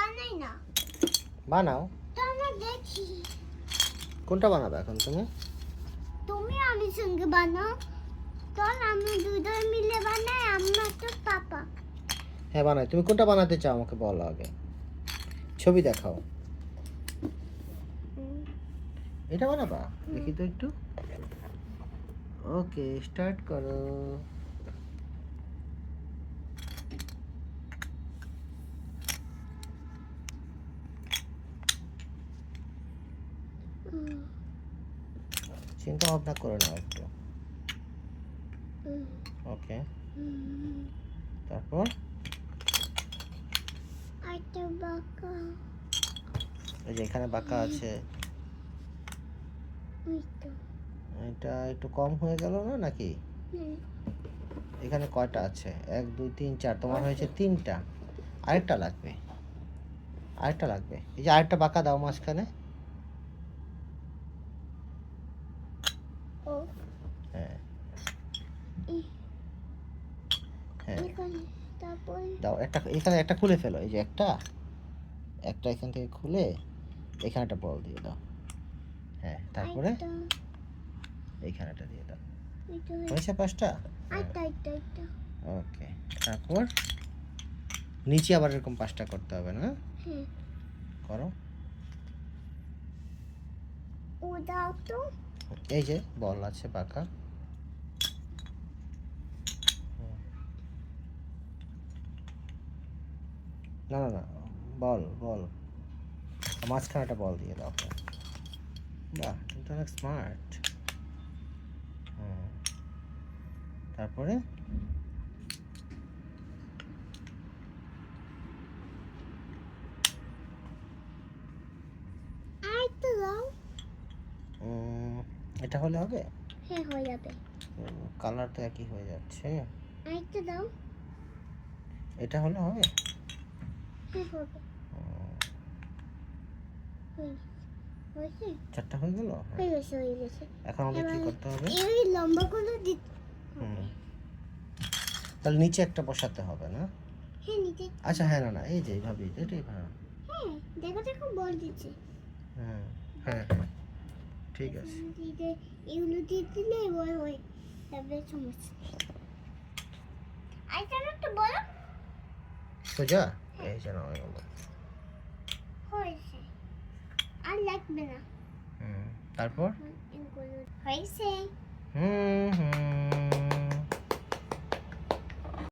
বানাই না। বানাও। তো আমরা দেখি। কোনটা বানাবে এখন তুমি? তুমি আমি সঙ্গে বানাও। তো আমরা দুজন মিলে বানাই, আমরা তো পাপা। হ্যাঁ বানাই। তুমি কোনটা বানাতে চাও আমাকে বলো আগে। ছবি দেখাও। এটা বানাবা? দেখি তো একটু। ওকে, স্টার্ট করো। চিন্তা ভাবনা করে নাও একটু। ওকে, তারপর আইটা বাঁকা। এই যে এখানে বাঁকা আছে। ওই তো। এটা একটু কম হয়ে গেল না নাকি? এখানে কয়টা আছে? 1 2 3 4, তোমার হয়েছে 3টা। আরেকটা লাগবে, আরেকটা লাগবে। এই যে আরেকটা বাঁকা দাও মাঝখানে। ও হ্যাঁ হ্যাঁ, এখানে তারপর দাও একটা। এখানে একটা খুলে ফেলো। এই যে একটা, একটা এখান থেকে খুলে এখানে একটা বল দিয়ে দাও। হ্যাঁ, তারপরে আইটা এইখানেটা দিয়ে দাও। এটা হয়েছে 5টা? আইটা আইটা আইটা। ওকে, তারপর নিচে আবার এরকম 5টা করতে হবে না? হ্যাঁ, করো। ও দাও তো। এই যে বল আছে বাঁকা। না না না, বল বল। মাঝখানে একটা বল দিয়ে দাও। বাহ, তুমি তো অনেক স্মার্ট। তারপরে আইটা দাও। এটা হলে হবে? হ্যাঁ হয়ে যাবে। কালার তো একই হয়ে যাচ্ছে। আইটা দাও। এটা হলে হবে? হ্যাঁ হবে। হয়েছে? 4টা হয়ে গেল? হয়ে গেছে হয়ে গেছে। এখন আমাদের কি করতে হবে? এই লম্বা করে দিতে হুম, হবে। তাহলে নিচে একটা বসাতে হবে না? হ্যাঁ নিচে। আচ্ছা, হ্যাঁ, না না, এই যে এইভাবে, এটাই ভালো। হ্যাঁ দেখো দেখো বল দিচ্ছে। হ্যাঁ হ্যাঁ হ্যাঁ, ঠিক আছে। এগুলো দিয়ে দিলে ওই ওই তারপরে সমস্যা। আইটা একটু বলো। সোজা এই যে না হয়ে গেল। হয়েছে। আর লাগবে না। তারপর এগুলো হয়েছে। হুম হুম